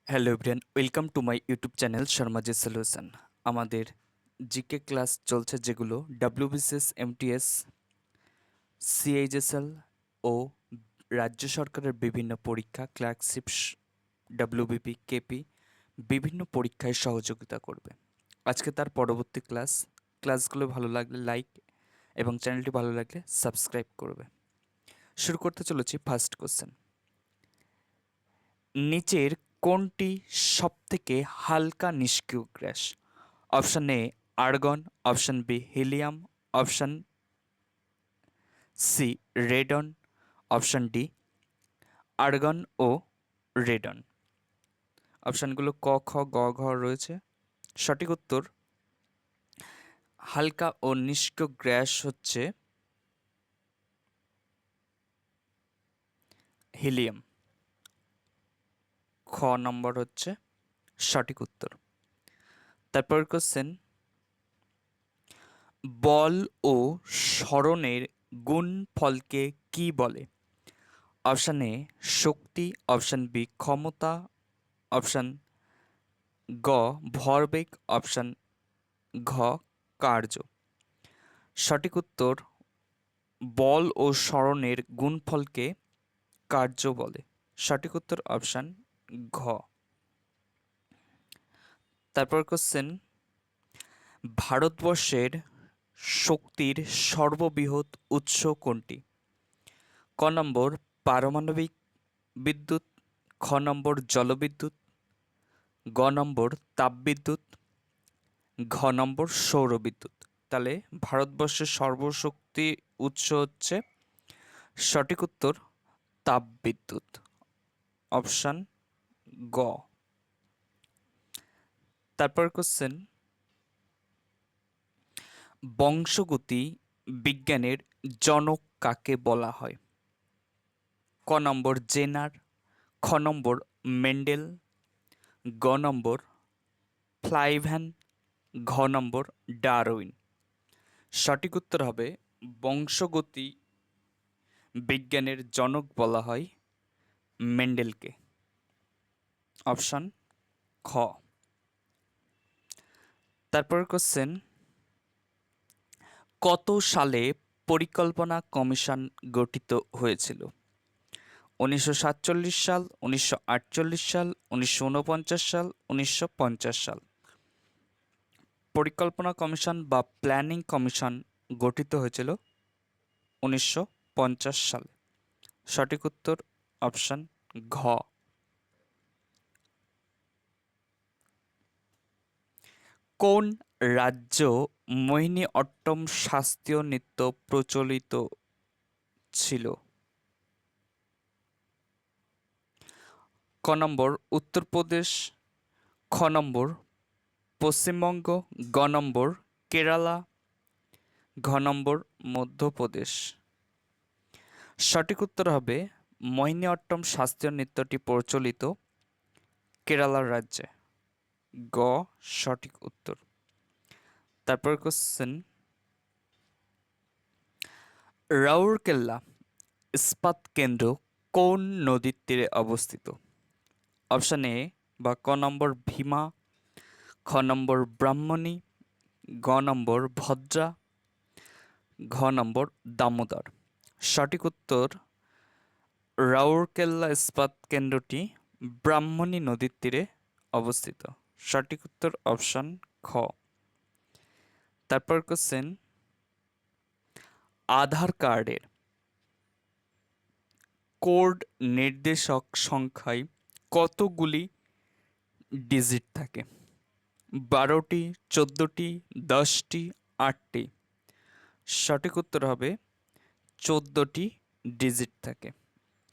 Hello everyone, welcome to my YouTube channel Sharmaji solution. আমাদের GK class চলছে, যেগুলো WBCS, MTS, CHSL ও রাজ্য সরকারের বিভিন্ন পরীক্ষা, ক্লার্কশিপ, ডাব্লিউবিপি, কেপি বিভিন্ন পরীক্ষায় সহযোগিতা করবে। আজকে তার পরবর্তী ক্লাসগুলো ভালো লাগলে লাইক এবং চ্যানেলটি ভালো লাগলে সাবস্ক্রাইব করবে। শুরু করতে চলেছি ফার্স্ট কোশ্চেন। নিচের কোনটি সবথেকে হালকা নিষ্ক্রিয় গ্যাস? Option A argon, option B helium, option C radon, option D argon ও রেডন। অপশানগুলো ক, খ, গ, ঘ রয়েছে। সঠিক উত্তর হালকা ও নিষ্ক্রিয় গ্যাস হচ্ছে হিলিয়াম। খ নম্বর হচ্ছে সঠিক উত্তর। তারপর কোশ্চেন, বল ও সরণের গুণফলকে কি বলে? অপশান এ শক্তি, অপশান বি ক্ষমতা, অপশান গ ভরবেগ, অপশান ঘ কার্য। সঠিক উত্তর বল ও সরণের গুণফলকে কার্য বলে। সঠিক উত্তর অপশান ঘ। তারপর কোশ্চেন, ভারতবর্ষের শক্তির সর্ববৃহৎ উৎস কোনটি? ক নম্বর পারমাণবিক বিদ্যুৎ, খ নম্বর জলবিদ্যুৎ, গ নম্বর তাপবিদ্যুৎ, ঘ নম্বর সৌরবিদ্যুৎ। তাহলে ভারতবর্ষের সর্বশক্তি উৎস হচ্ছে সঠিক উত্তর তাপবিদ্যুৎ, অপশান গ। তারপর কোশ্চেন, বংশগতি বিজ্ঞানের জনক কাকে বলা হয়? ক নম্বর জেনার, খ নম্বর মেন্ডেল, গ নম্বর ফ্লাইভ্যান, ঘ নম্বর ডারউইন। সঠিক উত্তর হবে বংশগতি বিজ্ঞানের জনক বলা হয় মেন্ডেলকে, অপশান খ। তারপর কোশ্চেন, কত সালে পরিকল্পনা কমিশন গঠিত হয়েছিল? 1947 সাল, 1948 সাল, 1949 সাল, 1950 সাল। পরিকল্পনা কমিশন বা প্ল্যানিং কমিশন গঠিত হয়েছিল 1950 সালে। সঠিক উত্তর অপশান ঘ। কোন রাজ্য মোহিনীঅট্টম শাস্ত্রীয় নৃত্য প্রচলিত ছিল? ক নম্বর উত্তরপ্রদেশ, খ নম্বর পশ্চিমবঙ্গ, গ নম্বর কেরালা, ঘ নম্বর মধ্যপ্রদেশ। সঠিক উত্তর হবে মোহিনীঅট্টম শাস্ত্রীয় নৃত্যটি প্রচলিত কেরালার রাজ্যে, গ সঠিক উত্তর। তারপর কোশ্চেন, রাউরকেল্লা ইস্পাত কেন্দ্র কোন নদীর তীরে অবস্থিত? অপশান এ বা ক নম্বর ভীমা, খ নম্বর ব্রাহ্মণী, গ নম্বর ভদ্রা, ঘ নম্বর দামোদর। সঠিক উত্তর রাউরকেল্লা ইস্পাত কেন্দ্রটি ব্রাহ্মণী নদীর তীরে অবস্থিত। সঠিক উত্তর অপশান খ। তারপর কোশ্চেন, আধার কার্ডের কোড নির্দেশক সংখ্যায় কতগুলি ডিজিট থাকে? 12টি, 14টি, 10টি, 8টি। সঠিক উত্তর হবে 14টি ডিজিট থাকে,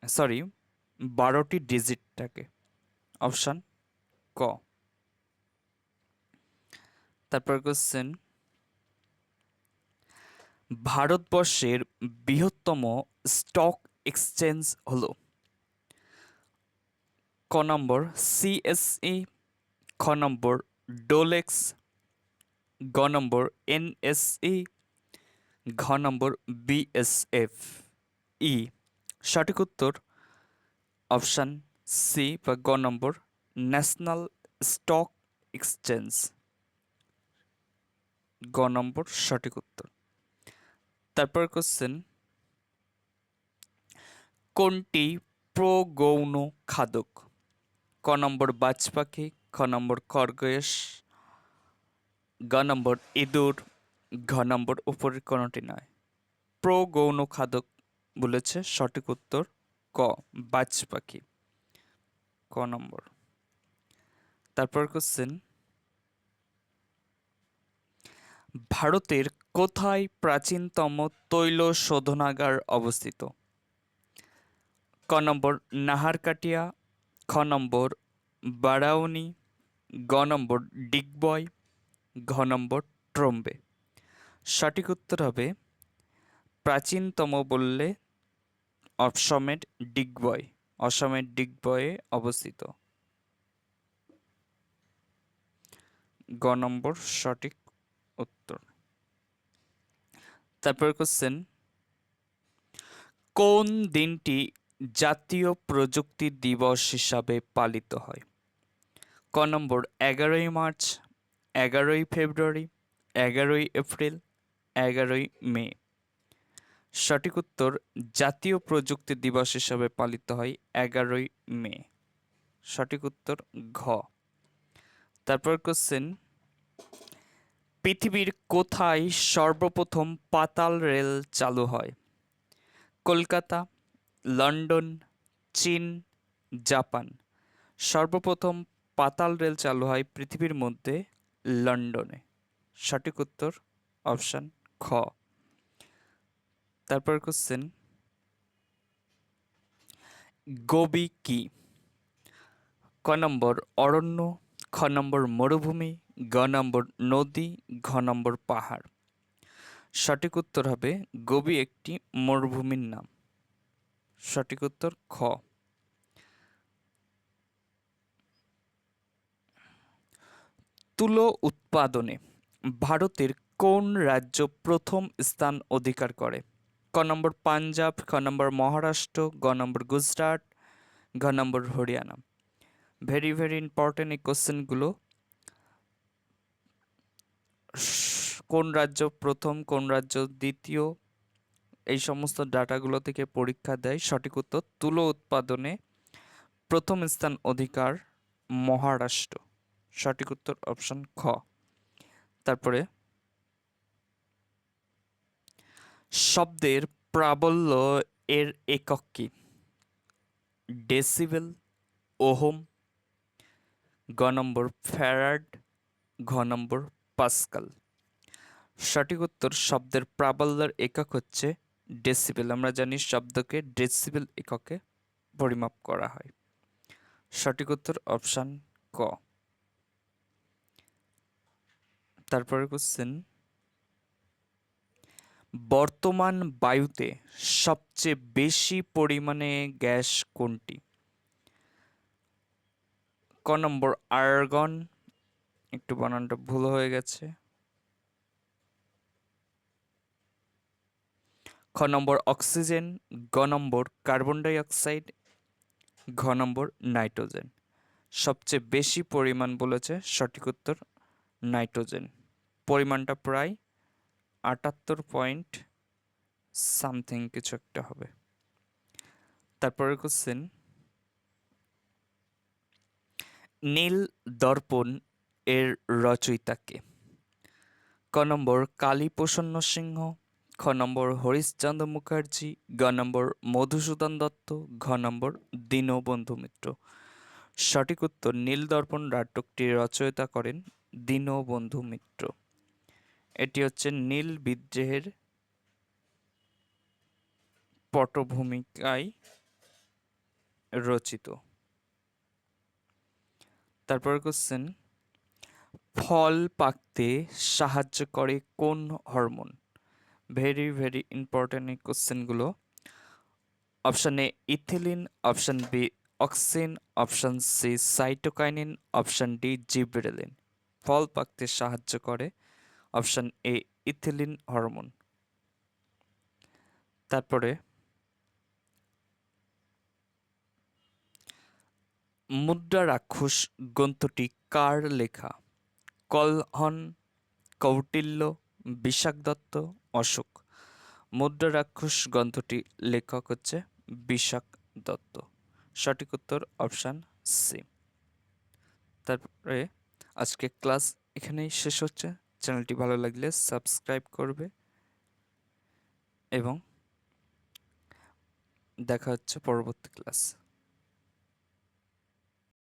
সরি 12টি ডিজিট থাকে, অপশান ক। তারপর কোশ্চেন, ভারতবর্ষের বৃহত্তম স্টক এক্সচেঞ্জ হল? ক নম্বর সিএসই, খ নম্বর ডোলেক্স, গ নম্বর এনএসই, ঘ নম্বর বিএসএফ ই। সঠিক উত্তর অপশান সি বা গ নম্বর ন্যাশনাল স্টক এক্সচেঞ্জ। গ নম্বর সঠিক উত্তর। তারপর কোশ্চেন, কোনটি প্রগৌণ খাদক? ক নম্বর বাজ পাখি, খ নম্বর খরগোশ, গ নম্বর ইঁদুর, ঘ নম্বর উপরের কোনটি নয়। প্রগৌণ খাদক বলেছে, সঠিক উত্তর ক বাজ পাখি, ক নম্বর। তারপর কোশ্চেন, ভারতের কোথায় প্রাচীনতম তৈল শোধনাগার অবস্থিত? ক নম্বর নাহারকাটিয়া, খ নম্বর বারাউনি, গ নম্বর ডিগবয়, ঘ নম্বর ট্রম্বে। সঠিক উত্তর হবে প্রাচীনতম বললে অসমের ডিগবয়, অসমের ডিগবয়ে অবস্থিত। গ নম্বর সঠিক উত্তর। তারপর কোশ্চেন, কোন দিনটি জাতীয় প্রযুক্তি দিবস হিসাবে পালিত হয়? ক নম্বর 11ই মার্চ, 11ই ফেব্রুয়ারি, 11ই এপ্রিল, 11ই মে। সঠিক উত্তর জাতীয় প্রযুক্তি দিবস হিসাবে পালিত হয় 11ই মে। সঠিক উত্তর ঘ। তারপর কোশ্চেন, পৃথিবীর কোথায় সর্বপ্রথম পাতাল রেল চালু হয়? কলকাতা, লন্ডন, চীন, জাপান। সর্বপ্রথম পাতাল রেল চালু হয় পৃথিবীর মধ্যে লন্ডনে। সঠিক উত্তর অপশান খ। তারপর কোশ্চেন, গোবি কি? ক নম্বর অরণ্য, খ নম্বর মরুভূমি, গ নম্বর নদী, ঘ নম্বর পাহাড়। সঠিক উত্তর হবে গোবি একটি মরুভূমির নাম। সঠিক উত্তর খ। তুলো উৎপাদনে ভারতের কোন রাজ্য প্রথম স্থান অধিকার করে? ক নম্বর পাঞ্জাব, খ নম্বর মহারাষ্ট্র, গ নম্বর গুজরাট, ঘ নম্বর হরিয়ানা। ভেরি ভেরি ইম্পর্টেন্ট এই কোশ্চেনগুলো। কোন রাজ্য প্রথম, কোন রাজ্য দ্বিতীয়, এই সমস্ত ডাটাগুলো থেকে পরীক্ষা দেয়। সঠিক উত্তর তুলো উৎপাদনে প্রথম স্থান অধিকার মহারাষ্ট্র। সঠিক উত্তর অপশন খ। তারপরে, শব্দের প্রাবল্য এর একক কি? ডেসিবেল, ওহম, গ নম্বর ফ্যারাড, ঘ নম্বর পাস্কাল। সঠিক উত্তর শব্দের প্রাবল্যের একক হচ্ছে ডেসিবেল। আমরা জানি শব্দকে ডেসিবেল এককে পরিমাপ করা হয়। সঠিক উত্তর অপশান ক। তারপরে কোশ্চেন, বর্তমান বায়ুতে সবচেয়ে বেশি পরিমাণে গ্যাস কোনটি? ক নম্বর আর্গন, একটু বানানটা ভুল হয়ে গেছে, খ নম্বর অক্সিজেন, গ নম্বর কার্বন ডাই অক্সাইড, ঘ নম্বর নাইট্রোজেন। সবচেয়ে বেশি পরিমাণ বলেছে, সঠিক উত্তর নাইট্রোজেন। পরিমাণটা প্রায় 78 পয়েন্ট সামথিং কিছু একটা হবে। তারপরে কোশ্চেন, নীল দর্পণ এর রচয়িতা কে? ক নম্বর কালীপ্রসন্ন সিংহ, খ নম্বর হরিশচন্দ্র মুখার্জি, গ নম্বর মধুসূদন দত্ত, ঘ নম্বর দীনবন্ধু মিত্র। সঠিক উত্তর নীলদর্পণ নাটকটির রচয়িতা করেন দীনবন্ধু মিত্র। এটি হচ্ছে নীল বিদ্রোহের পটভূমিকায় রচিত। তারপর কোশ্চেন, ফল পাকতে সাহায্য করে কোন হরমোন? ভেরি ভেরি ইম্পর্টেন্ট এই কোশ্চেনগুলো। Option A ethylene, option B auxin, option C cytokinin, option D gibberellin. ফল পাকতে সাহায্য করে অপশান এ ইথিলিন হরমোন। তারপরে, মুদ্রা রাক্ষস গ্রন্থটি কার লেখা? কলহন, কৌটিল্য, বিশাখ দত্ত, অশোক। মুদ্রা রাক্ষস গ্রন্থটি লেখক হচ্ছে বিশাখ দত্ত। সঠিক উত্তর অপশান সি। তারপরে আজকে ক্লাস এখানেই শেষ হচ্ছে। চ্যানেলটি ভালো লাগলে সাবস্ক্রাইব করবে এবং দেখা হচ্ছে পরবর্তী ক্লাস।